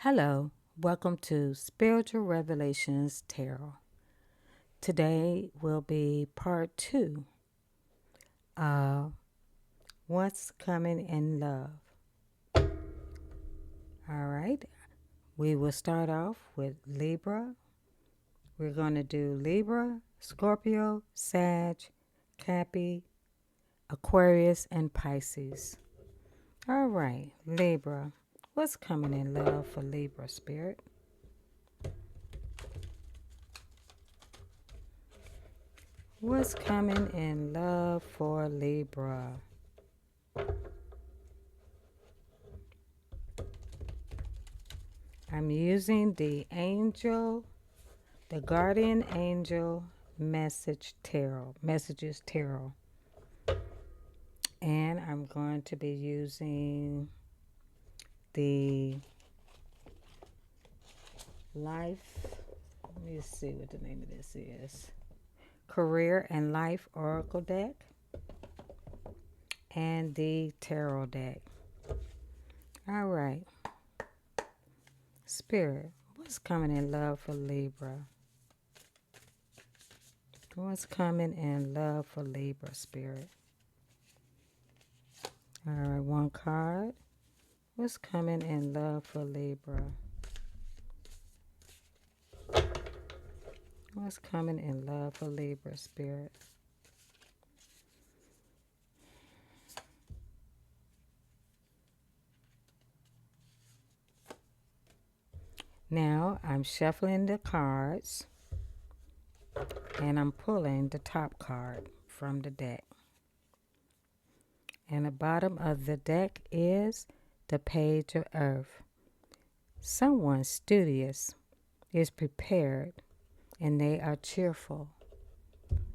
Hello, welcome to Spiritual Revelations Tarot. Today will be part 2 of What's Coming in Love. All right, we will start off with Libra. We're going to do Libra, Scorpio, Sag, Capricorn, Aquarius, and Pisces. All right, Libra. What's coming in love for Libra, Spirit? What's coming in love for Libra? I'm using the guardian angel messages tarot. And I'm going to be using the life, let me see what the name of this is. Career and Life Oracle deck and the tarot deck. All right. Spirit, what's coming in love for Libra? What's coming in love for Libra, Spirit? All right, one card. What's coming in love for Libra? What's coming in love for Libra, Spirit? Now I'm shuffling the cards and I'm pulling the top card from the deck. And the bottom of the deck is the Page of Earth. Someone studious is prepared and they are cheerful.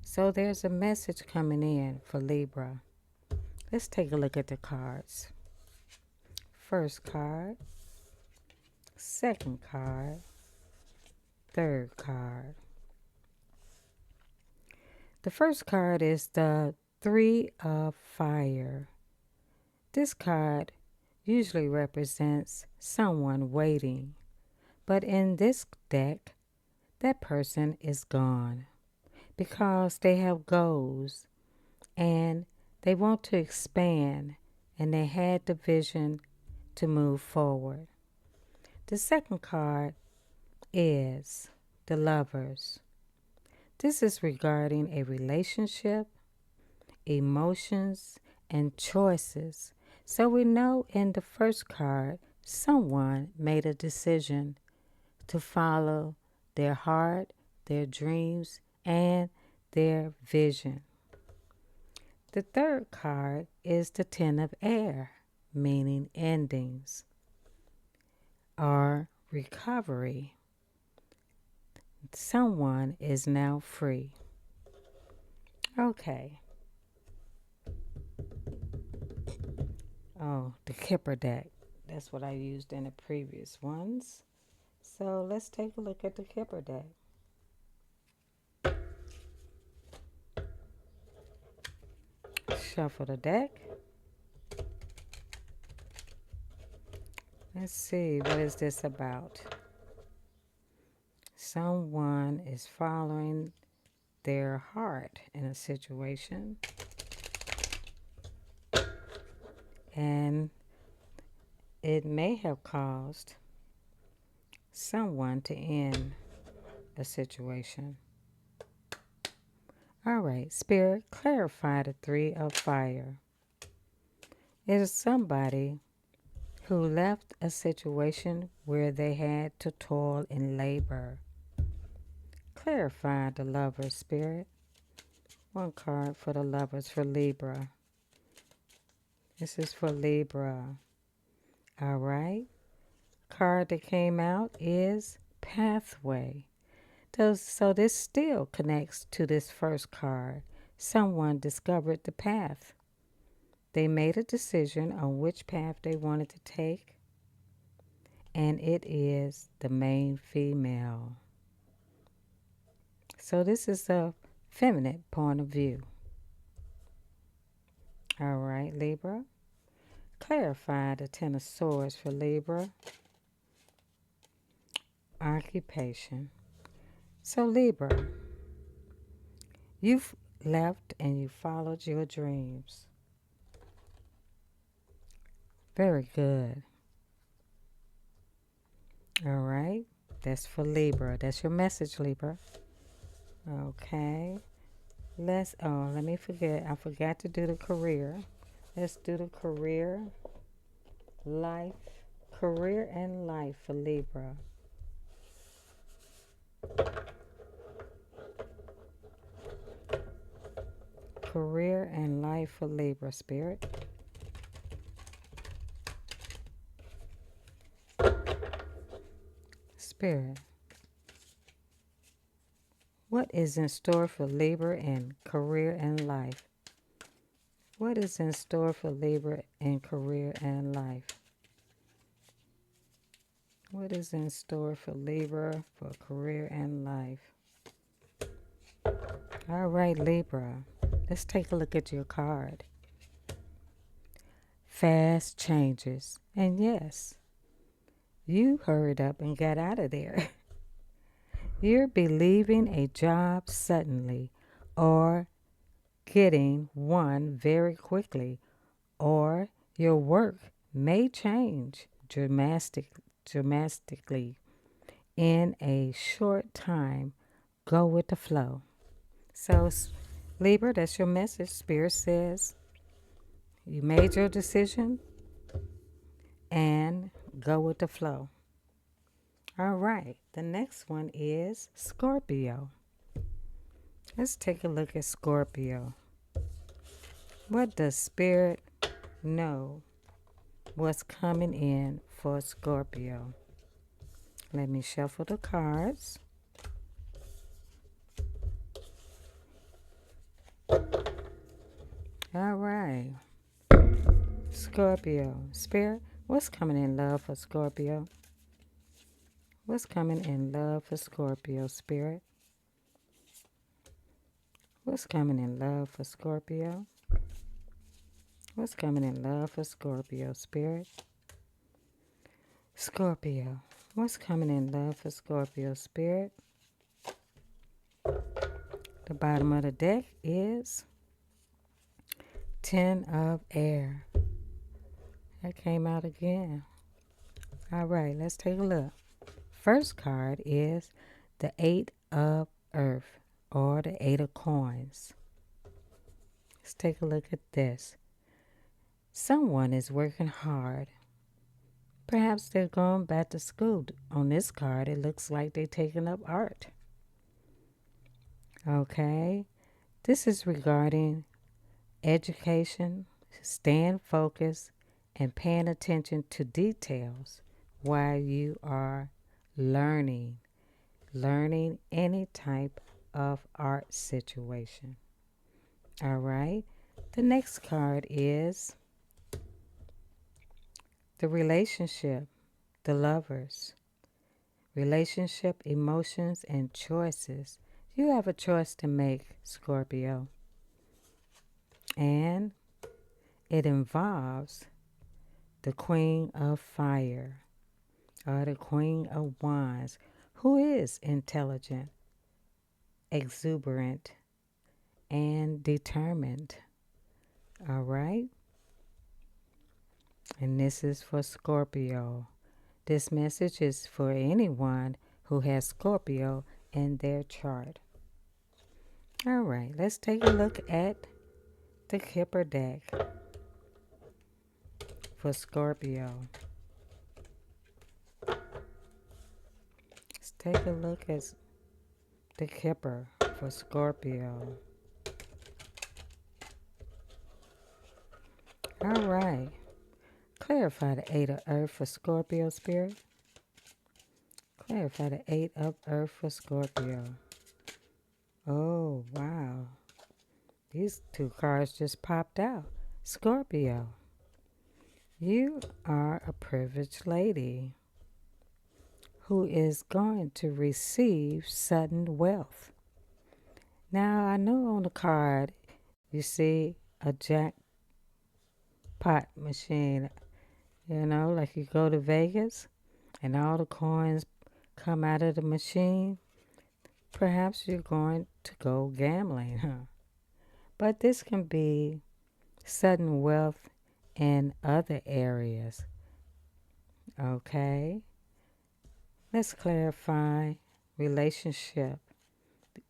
So there's a message coming in for Libra. Let's take a look at the cards. First card, second card, third card. The first card is the Three of Fire. This card usually represents someone waiting, but in this deck, that person is gone because they have goals and they want to expand and they had the vision to move forward. The second card is the Lovers. This is regarding a relationship, emotions, and choices. So we know in the first card, someone made a decision to follow their heart, their dreams, and their vision. The third card is the Ten of Air, meaning endings or recovery. Someone is now free. Okay. Oh, the Kipper deck. That's what I used in the previous ones. So let's take a look at the Kipper deck. Shuffle the deck. Let's see, what is this about? Someone is following their heart in a situation. And it may have caused someone to end a situation. All right, Spirit, clarify the Three of Fire. It is somebody who left a situation where they had to toil and labor. Clarify the Lover's, Spirit. One card for the Lovers for Libra. This is for Libra. All right. Card that came out is pathway. So this still connects to this first card. Someone discovered the path. They made a decision on which path they wanted to take, and it is the main female. So this is a feminine point of view. All right, Libra. Clarify the Ten of Swords for Libra. Occupation. So Libra, you've left and you followed your dreams. Very good. All right. That's for Libra. That's your message, Libra. Okay. Let me forget. I forgot to do the career. Let's do the career, life, career and life for Libra. Career and life for Libra, Spirit. Spirit. What is in store for Libra in career and life? What is in store for Libra in career and life? What is in store for Libra for career and life? All right, Libra. Let's take a look at your card. Fast changes. And yes, you hurried up and got out of there. You're leaving a job suddenly or getting one very quickly, or your work may change dramatically in a short time. Go with the flow. So, Libra, that's your message. Spirit says you made your decision and go with the flow. All right, the next one is Scorpio. Let's take a look at Scorpio. What does Spirit know what's coming in for Scorpio? Let me shuffle the cards. All right. Scorpio. Spirit, what's coming in love for Scorpio? What's coming in love for Scorpio, Spirit? What's coming in love for Scorpio? What's coming in love for Scorpio, Spirit? Scorpio. What's coming in love for Scorpio, Spirit? The bottom of the deck is Ten of Air. That came out again. All right, let's take a look. First card is the Eight of Earth, or the Eight of Coins. Let's take a look at this. Someone is working hard. Perhaps they're going back to school. On this card, it looks like they're taking up art. Okay, this is regarding education, staying focused, and paying attention to details while you are learning any type of art situation. All right, the next card is the relationship, the lovers. Relationship, emotions, and choices. You have a choice to make, Scorpio. And it involves the Queen of Fire, or the Queen of Wands, who is intelligent, exuberant, and determined. All right? And this is for Scorpio. This message is for anyone who has Scorpio in their chart. All right, let's take a look at the Kipper deck for Scorpio. Let's take a look at the Kipper for Scorpio. All right. Clarify the Eight of Earth for Scorpio, Spirit. Clarify the Eight of Earth for Scorpio. Oh, wow. These two cards just popped out. Scorpio, you are a privileged lady who is going to receive sudden wealth. Now, I know on the card you see a jackpot machine, like you go to Vegas and all the coins come out of the machine. Perhaps you're going to go gambling, huh? But this can be sudden wealth in other areas. Okay? Let's clarify relationship,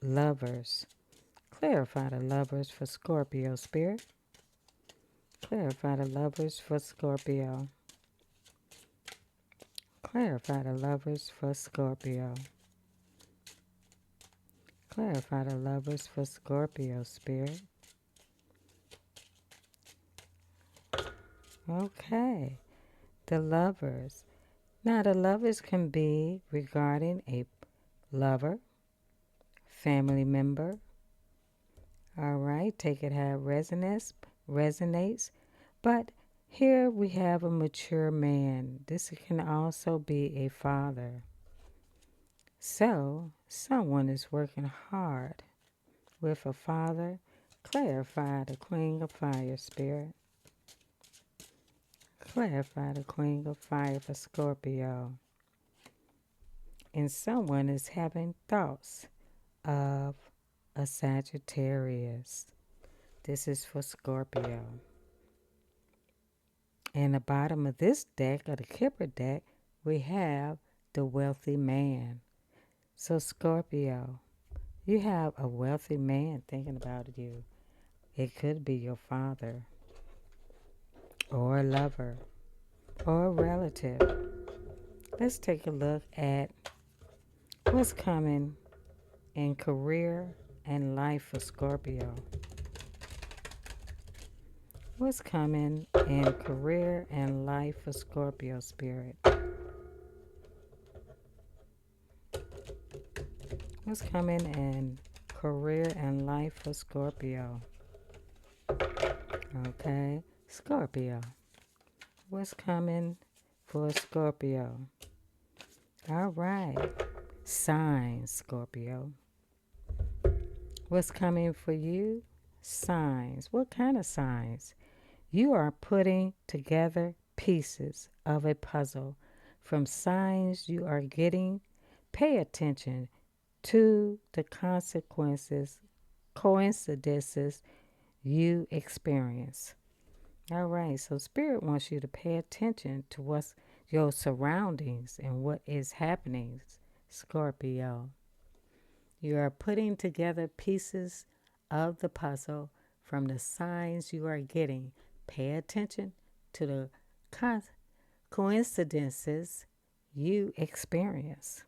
lovers. Clarify the lovers for Scorpio, Spirit. Clarify the lovers for Scorpio. Clarify the lovers for Scorpio. Clarify the lovers for Scorpio, Spirit. Okay, the lovers. Now, the lovers can be regarding a lover, family member. All right, take it how it resonates. But here we have a mature man. This can also be a father. So, someone is working hard with a father. Clarify the Queen of Fire, Spirit. Clarify the Queen of Fire for Scorpio. And someone is having thoughts of a Sagittarius. This is for Scorpio. And the bottom of this deck, or the Kipper deck, we have the wealthy man. So Scorpio, you have a wealthy man thinking about you. It could be your father, or a lover, or a relative. Let's take a look at what's coming in career and life for Scorpio. What's coming in career and life for Scorpio, Spirit? What's coming in career and life for Scorpio? Okay, Scorpio. What's coming for Scorpio? All right. Signs, Scorpio. What's coming for you? Signs. What kind of signs? You are putting together pieces of a puzzle. From signs you are getting, pay attention to the coincidences you experience. All right, so Spirit wants you to pay attention to what's your surroundings and what is happening, Scorpio. You are putting together pieces of the puzzle from the signs you are getting. Pay attention to the coincidences you experience.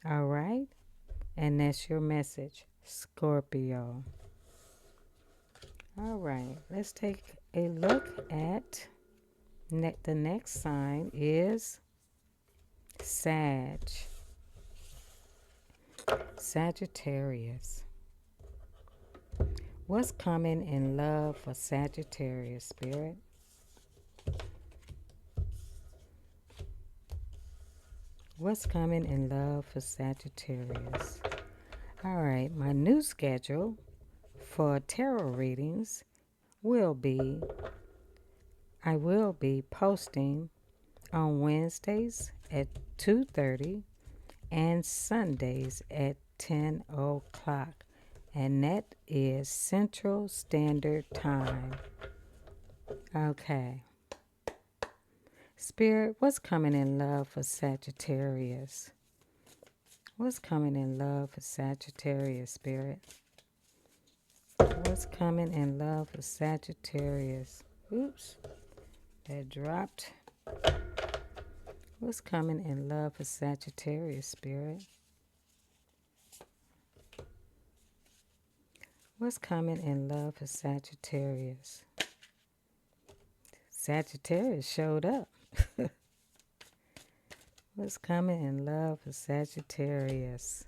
All right? And that's your message, Scorpio. All right, let's take a look at the next sign is Sagittarius. What's coming in love for Sagittarius, Spirit? What's coming in love for Sagittarius? All right, my new schedule for tarot readings will be, I will be posting on Wednesdays at 2:30 and Sundays at 10 o'clock. And that is Central Standard Time. Okay. Spirit, what's coming in love for Sagittarius? What's coming in love for Sagittarius, Spirit? What's coming in love for Sagittarius? Oops, that dropped. What's coming in love for Sagittarius, Spirit? What's coming in love for Sagittarius? Sagittarius showed up. What's coming in love for Sagittarius?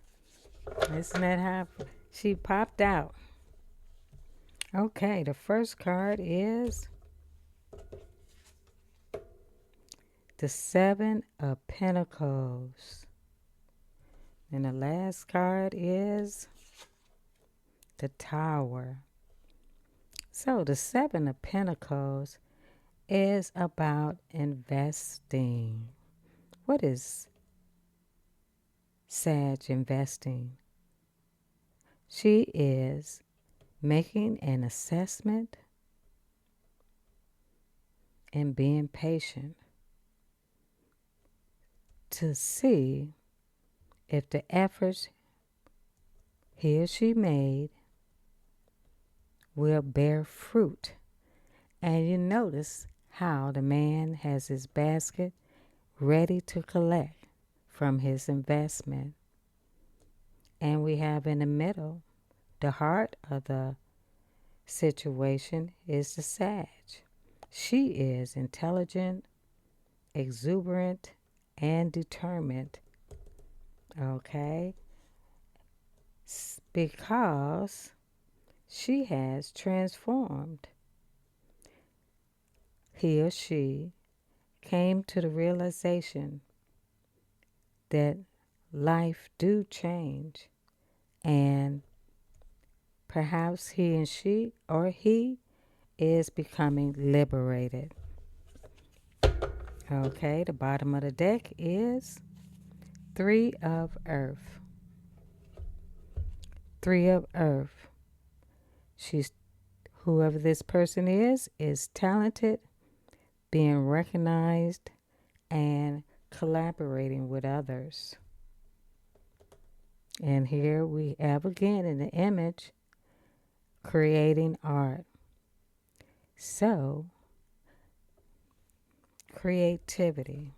Isn't that how she popped out? Okay, the first card is the Seven of Pentacles. And the last card is the Tower. So the Seven of Pentacles is about investing. What is Sag investing? She is making an assessment and being patient to see if the efforts he or she made will bear fruit. And you notice how the man has his basket ready to collect from his investment. And we have in the middle, the heart of the situation is the Sag. She is intelligent, exuberant, and determined. Okay? Because she has transformed. He or she came to the realization that life do change, and perhaps he and she or he is becoming liberated. Okay, the bottom of the deck is Three of Earth. Three of Earth. She's, whoever this person is talented, being recognized, and collaborating with others. And here we have again in the image, creating art. So, creativity.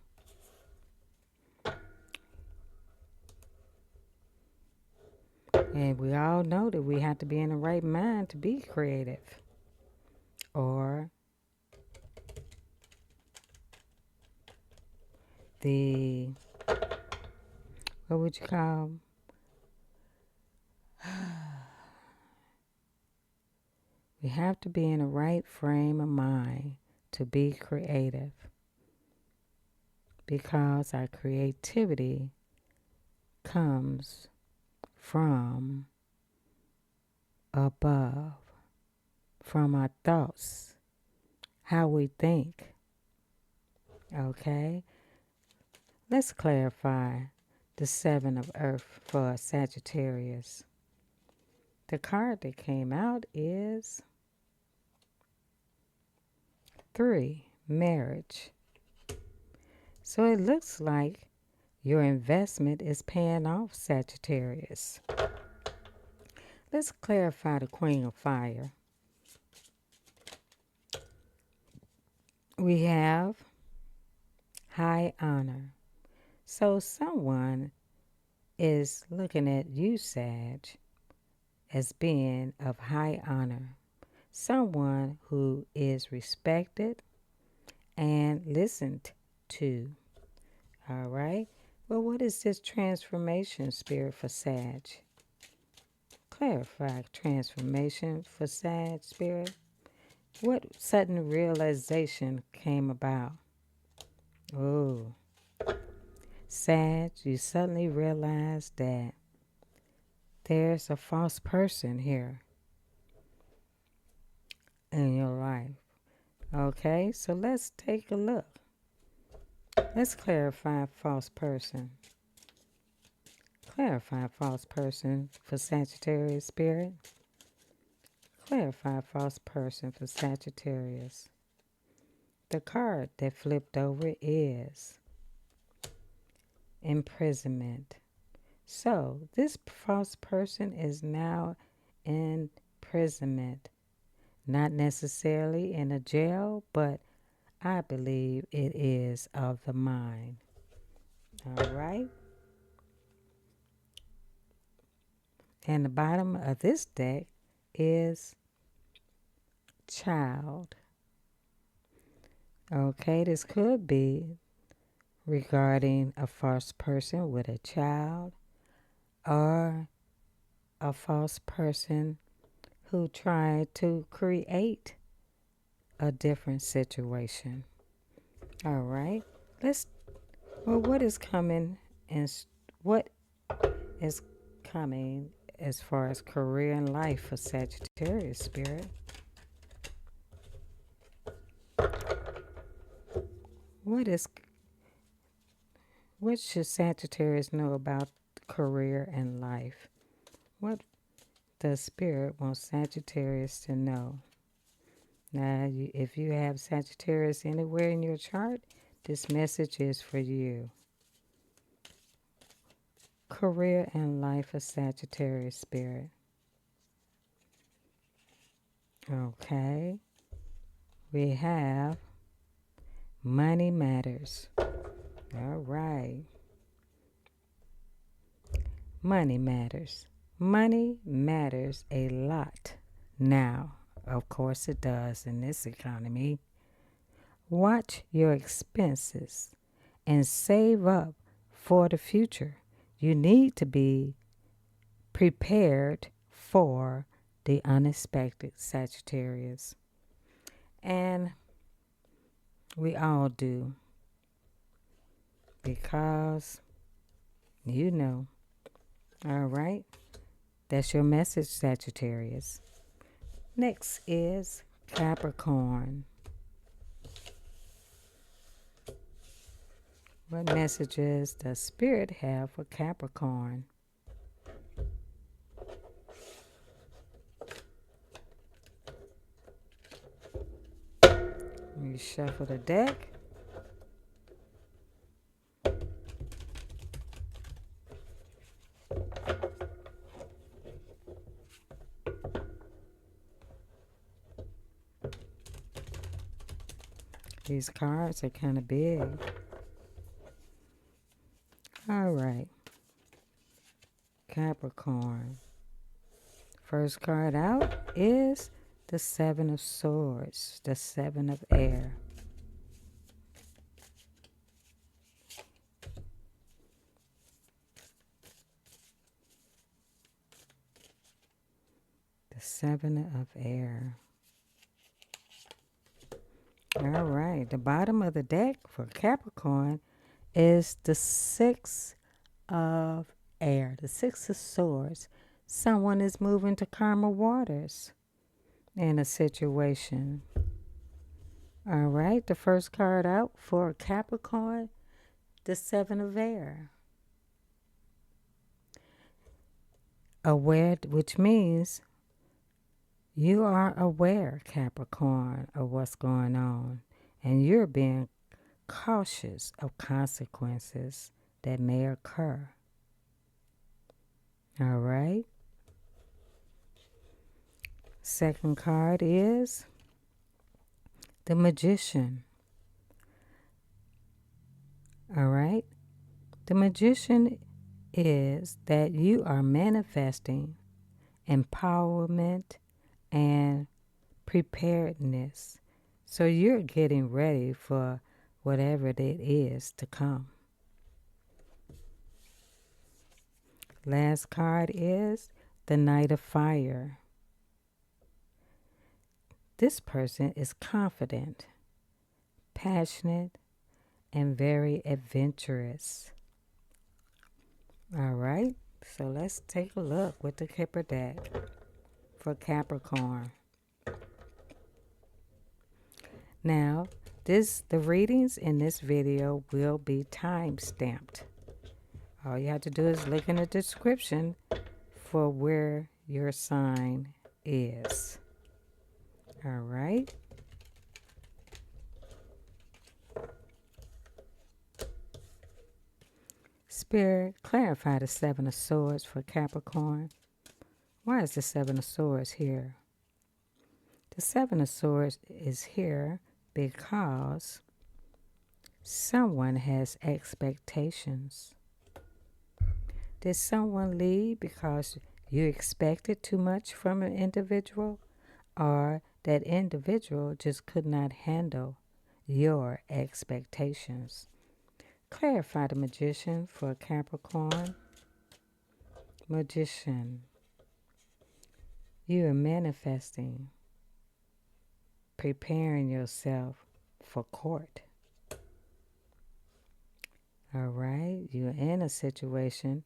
And we all know that we have to be in the right mind to be creative. Or the, what would you call, we have to be in the right frame of mind to be creative. Because our creativity comes from above, from our thoughts, how we think. Okay? Let's clarify the Seven of Earth for Sagittarius. The card that came out is 3, marriage. So it looks like your investment is paying off, Sagittarius. Let's clarify the Queen of Fire. We have high honor. So someone is looking at you, Sag, as being of high honor. Someone who is respected and listened to. All right? Well, what is this transformation spirit for Sag? Clarify transformation for Sag spirit. What sudden realization came about? Oh, Sag, you suddenly realized that there's a false person here in your life. Okay, so let's take a look. Let's clarify false person. Clarify false person for Sagittarius spirit. Clarify false person for Sagittarius. The card that flipped over is imprisonment. So this false person is now in imprisonment. Not necessarily in a jail, but I believe it is of the mind. All right. And the bottom of this deck is child. Okay, this could be regarding a false person with a child, or a false person who tried to create a different situation. All right. What is coming and what is coming as far as career and life for Sagittarius spirit? What should Sagittarius know about career and life? What does spirit want Sagittarius to know? Now, if you have Sagittarius anywhere in your chart, this message is for you. Career and life of Sagittarius spirit. Okay. We have money matters. All right. Money matters. Money matters a lot now. Of course it does in this economy. Watch your expenses and save up for the future. You need to be prepared for the unexpected, Sagittarius. And we all do. Because, you know. All right. That's your message, Sagittarius. Next is Capricorn. What messages does Spirit have for Capricorn? You shuffle the deck. These cards are kind of big. All right. Capricorn. First card out is the Seven of Swords, the Seven of Air. The Seven of Air. All right. The bottom of the deck for Capricorn is the Six of Air, the Six of Swords. Someone is moving to calmer waters in a situation. All right. The first card out for Capricorn, the Seven of Air. Aware, which means you are aware, Capricorn, of what's going on, and you're being cautious of consequences that may occur. All right. Second card is the Magician. All right. The Magician is that you are manifesting empowerment and preparedness. So you're getting ready for whatever it is to come. Last card is the Knight of Fire. This person is confident, passionate, and very adventurous. All right, so let's take a look with the Kipper deck for Capricorn. Now, the readings in this video will be time stamped. All you have to do is look in the description for where your sign is. All right. Spirit, clarify the Seven of Swords for Capricorn. Why is the Seven of Swords here? The Seven of Swords is here because someone has expectations. Did someone leave because you expected too much from an individual, or that individual just could not handle your expectations? Clarify the Magician for Capricorn. Magician, you are manifesting, preparing yourself for court. All right, you're in a situation,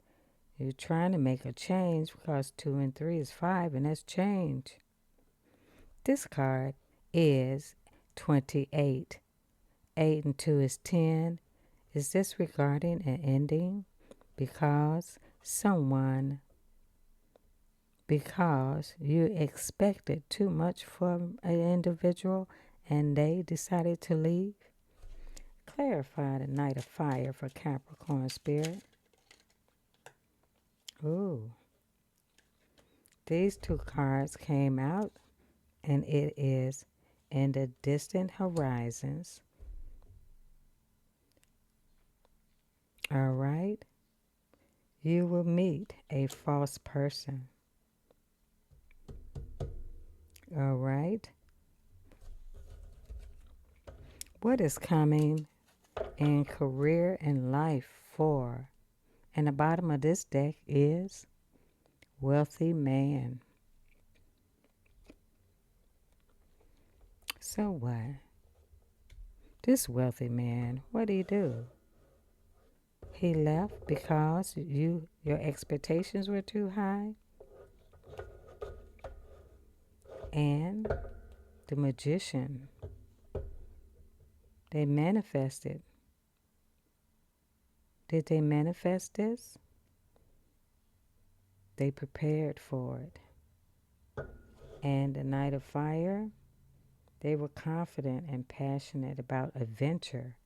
you're trying to make a change because 2 and 3 is 5, and that's change. This card is 28. 8 and 2 is 10. Is this regarding an ending? Because you expected too much from an individual and they decided to leave? Clarify the Knight of Fire for Capricorn spirit. Ooh. These two cards came out, and it is in the distant horizons. All right. You will meet a false person. All right. What is coming in career and life for? And the bottom of this deck is wealthy man. So what? This wealthy man, what did he do? He left because your expectations were too high? And the Magician, they manifested. Did they manifest this? They prepared for it. And the Knight of Fire, they were confident and passionate about adventure.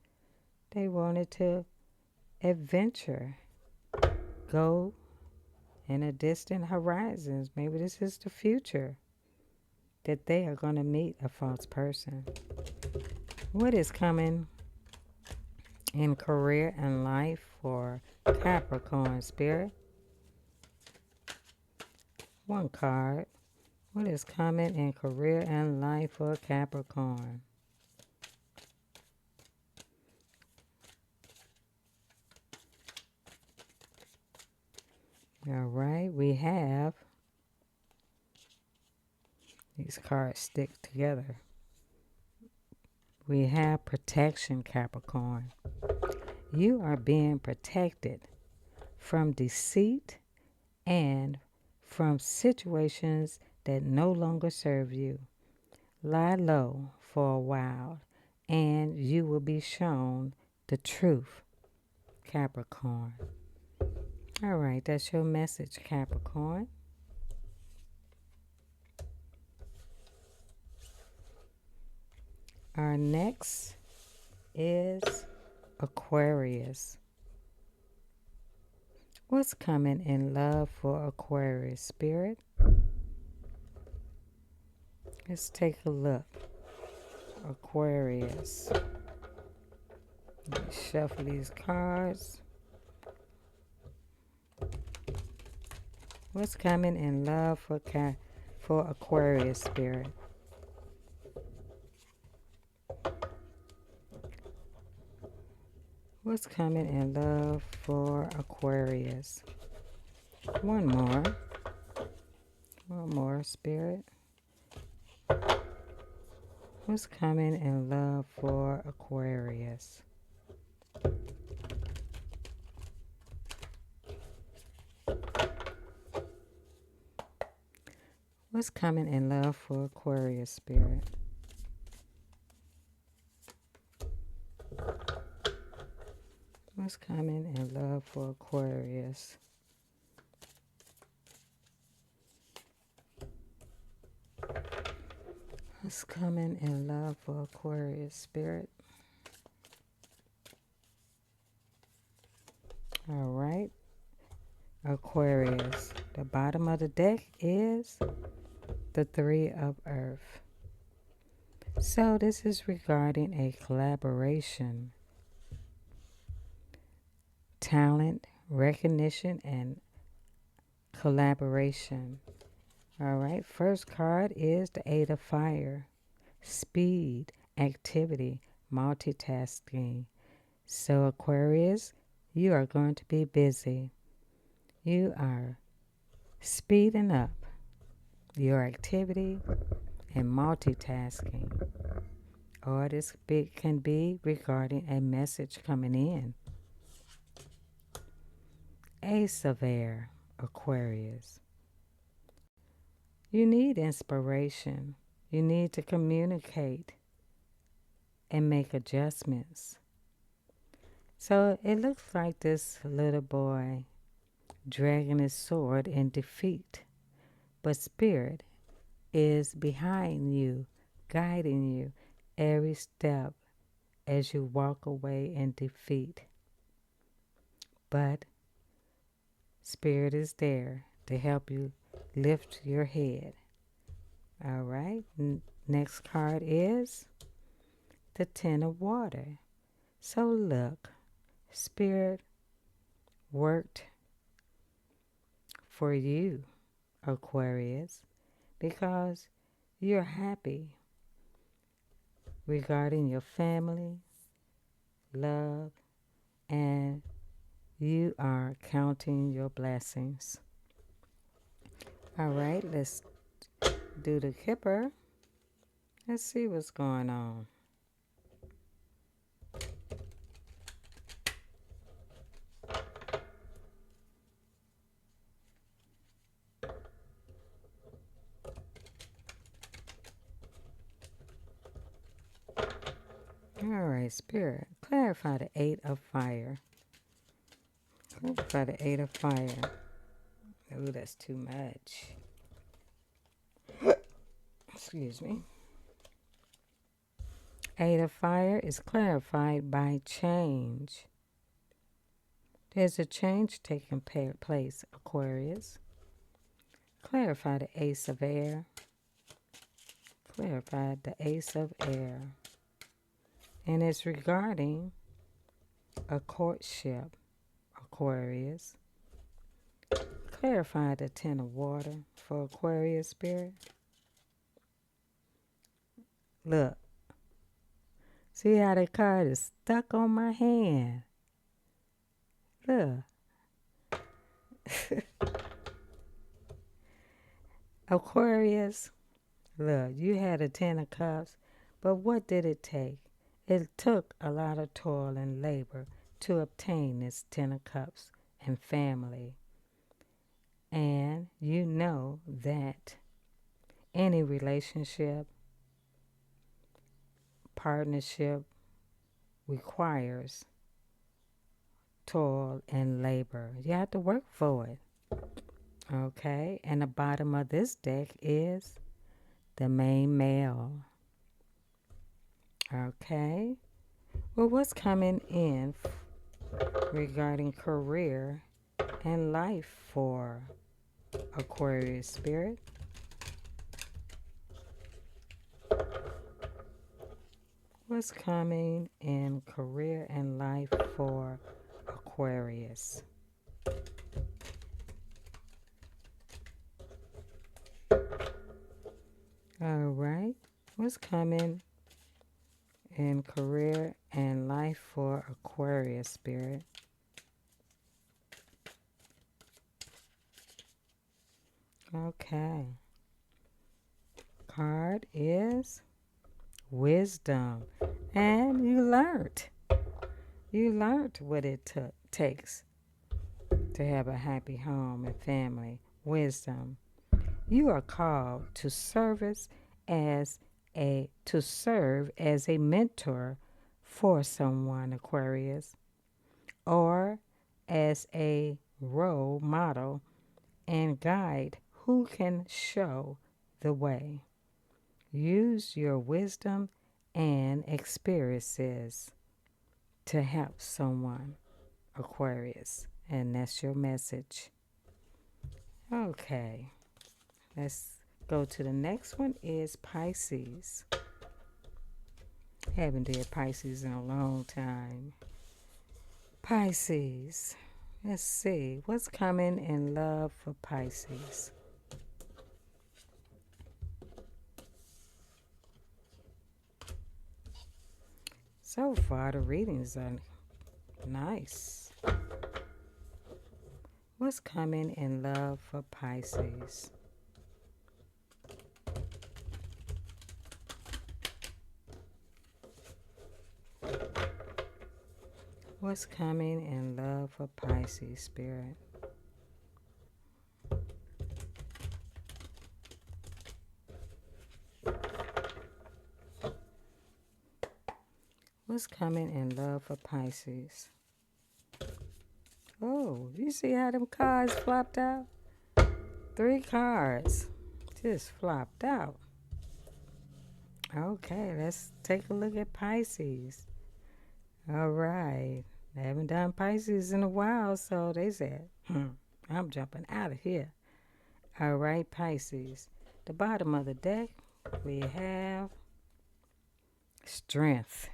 They wanted to adventure, go in a distant horizons. Maybe this is the future, that they are going to meet a false person. What is coming in career and life for Capricorn spirit? One card. What is coming in career and life for Capricorn? All right, we have, these cards stick together. We have protection, Capricorn. You are being protected from deceit and from situations that no longer serve you. Lie low for a while and you will be shown the truth, Capricorn. All right, that's your message, Capricorn. Our next is Aquarius. What's coming in love for Aquarius spirit? Let's take a look. Aquarius. Let me shuffle these cards. What's coming in love for Aquarius spirit? What's coming in love for Aquarius? One more, spirit. What's coming in love for Aquarius? What's coming in love for Aquarius spirit? What's coming in love for Aquarius? What's coming in love for Aquarius spirit? All right. Aquarius. The bottom of the deck is the 3 of Earth. So this is regarding a collaboration, talent, recognition, and collaboration. All right, first card is the 8 of Fire. Speed, activity, multitasking. So Aquarius, you are going to be busy. You are speeding up your activity and multitasking. Or this can be regarding a message coming in. Ace of Air, Aquarius. You need inspiration. You need to communicate and make adjustments. So it looks like this little boy dragging his sword in defeat. But Spirit is behind you, guiding you every step as you walk away in defeat. But Spirit is there to help you lift your head. All right. Next card is the Ten of Water. So look, Spirit worked for you, Aquarius, because you're happy regarding your family, love, and you are counting your blessings. All right, let's do the Kipper. Let's see what's going on. All right, Spirit, clarify the Eight of Fire. Clarify the Eight of Fire. Ooh, that's too much. Excuse me. Eight of Fire is clarified by change. There's a change taking place, Aquarius. Clarify the Ace of Air. Clarify the Ace of Air. And it's regarding a courtship, Aquarius. Clarify the Ten of Water for Aquarius, Spirit. Look. See how the card is stuck on my hand? Look. Aquarius, look, you had a Ten of Cups, but what did it take? It took a lot of toil and labor to obtain this Ten of Cups and family. And you know that any relationship, partnership requires toil and labor. You have to work for it. Okay, and the bottom of this deck is the main male. Okay, well, what's coming in regarding career and life for Aquarius, Spirit? What's coming in career and life for Aquarius? All right. What's coming in career and life for Aquarius, Spirit? Okay. Card is Wisdom. And you learned. You learned what it takes to have a happy home and family. Wisdom. You are called to serve as a mentor for someone, Aquarius, or as a role model and guide who can show the way. Use your wisdom and experiences to help someone, Aquarius, and that's your message. Okay. Let's go to the next one is Pisces. Haven't did Pisces in a long time. Pisces. Let's see. What's coming in love for Pisces? So far, the readings are Nice. What's coming in love for Pisces? What's coming in love for Pisces, Spirit? What's coming in love for Pisces? Oh, you see how them cards flopped out? 3 cards just flopped out. Okay, let's take a look at Pisces. All right. I haven't done Pisces in a while, so they said, I'm jumping out of here. All right, Pisces. The bottom of the deck, we have strength.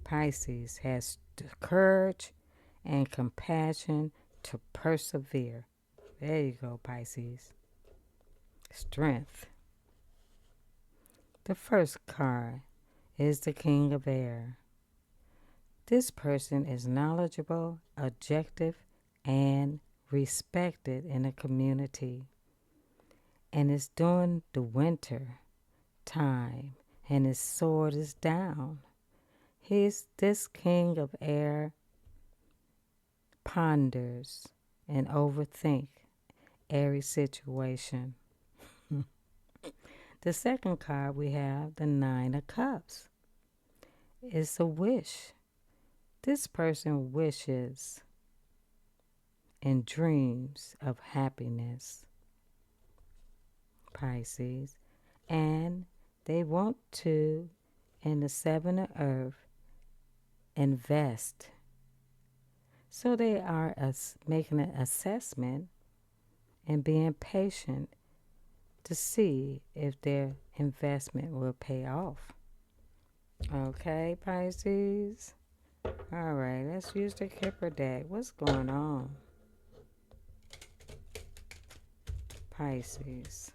Pisces has the courage and compassion to persevere. There you go, Pisces. Strength. The first card is the King of Air. This person is knowledgeable, objective, and respected in a community. And it's during the winter time, and his sword is down. This King of Air ponders and overthink every situation. The second card we have, the Nine of Cups. It's a wish. This person wishes and dreams of happiness, Pisces, and they want to, in the Seven of Earth, invest. So they are making an assessment and being patient to see if their investment will pay off. Okay, Pisces? All right, let's use the Kipper deck. What's going on? Pisces.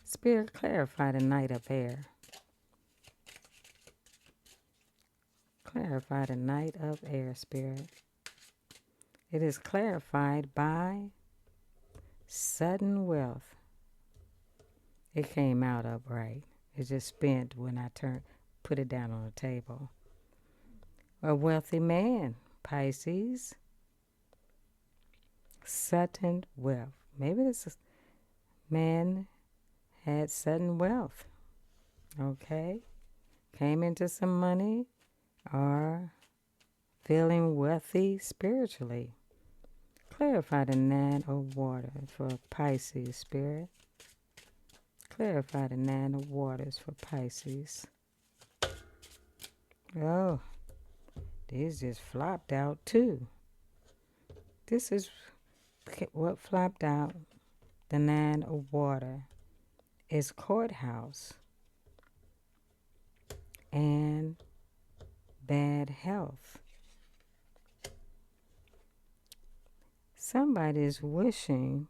Spirit, clarify the Knight of Air. Clarify the Knight of Air, Spirit. It is clarified by sudden wealth. It came out upright. It just spent when I put it down on the table. A wealthy man, Pisces. Sudden wealth. Maybe this man had sudden wealth. Okay? Came into some money or feeling wealthy spiritually. Clarify the Nine of Waters for Pisces, Spirit. Clarify the Nine of Waters for Pisces. Oh, these just flopped out too. This is what flopped out. The Nine of Water is courthouse and bad health. Somebody's wishing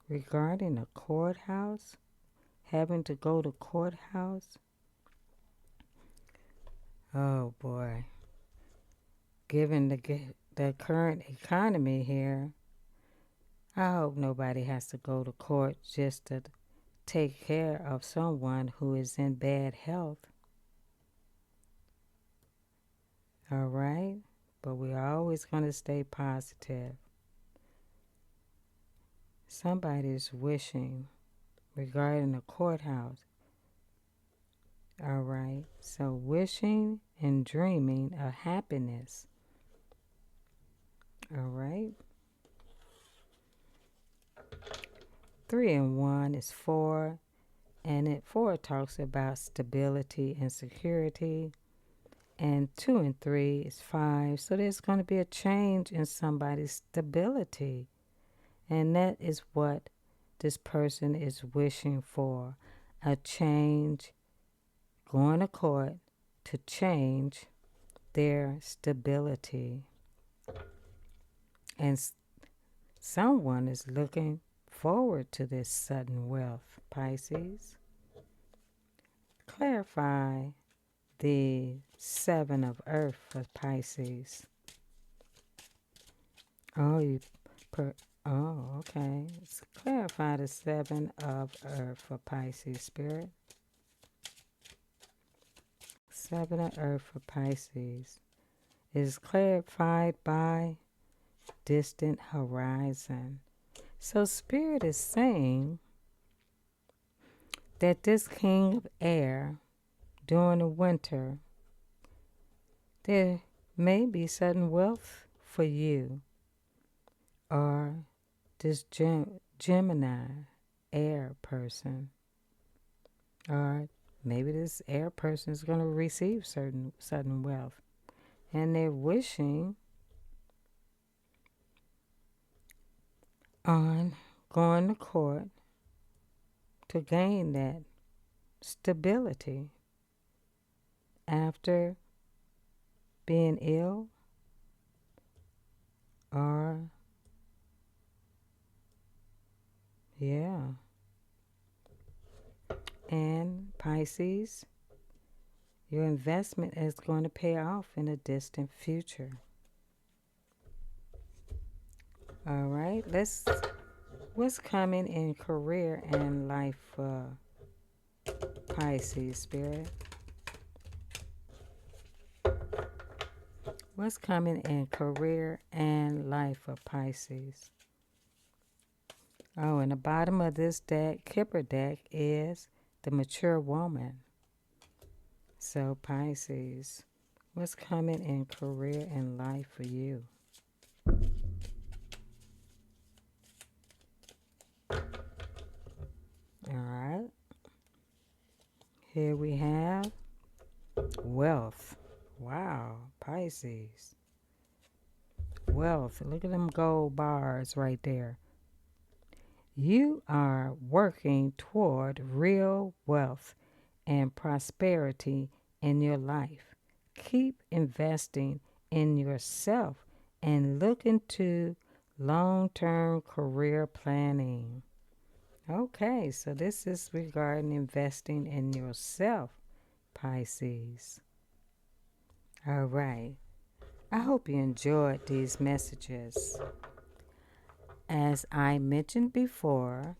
regarding a courthouse, having to go to courthouse. Oh boy. Given the current economy here, I hope nobody has to go to court just to take care of someone who is in bad health. All right? But we're always going to stay positive. Somebody's wishing regarding the courthouse. All right? So wishing and dreaming of happiness. All right? 3 and 1 is 4. And 4 talks about stability and security. And 2 and 3 is 5. So there's going to be a change in somebody's stability. And that is what this person is wishing for. A change, going to court to change their stability. And someone is looking forward to this sudden wealth, Pisces. Clarify the Seven of Earth for Pisces. Oh, okay. Let's clarify the Seven of Earth for Pisces, Spirit. Seven of Earth for Pisces is clarified by distant horizon. So Spirit is saying that this King of Air during the winter, there may be sudden wealth for you, or this Gemini air person, or maybe this air person is going to receive sudden wealth, and they're wishing on going to court to gain that stability after being ill, or and Pisces, your investment is going to pay off in a distant future. All right, what's coming in career and life for Pisces, Spirit? What's coming in career and life for Pisces? Oh, and the bottom of this deck, Kipper deck, is the mature woman. So Pisces, what's coming in career and life for you? All right. Here we have wealth. Wow, Pisces. Wealth. Look at them gold bars right there. You are working toward real wealth and prosperity in your life. Keep investing in yourself and look into long-term career planning. Okay, so this is regarding investing in yourself, Pisces. All right. I hope you enjoyed these messages. As I mentioned before,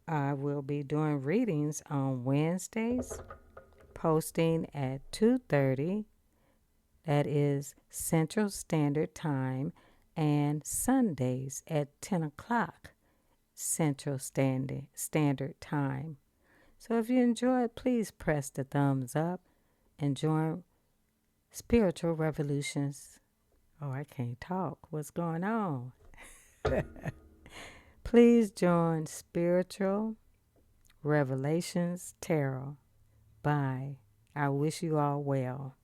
I will be doing readings on Wednesdays, posting at 2:30, that is Central Standard Time, and Sundays at 10 o'clock Central Standard Time. So if you enjoyed, please press the thumbs up and join Spiritual Revolutions. Oh, I can't talk. What's going on? Please join Spiritual Revelations Tarot. Bye. I wish you all well.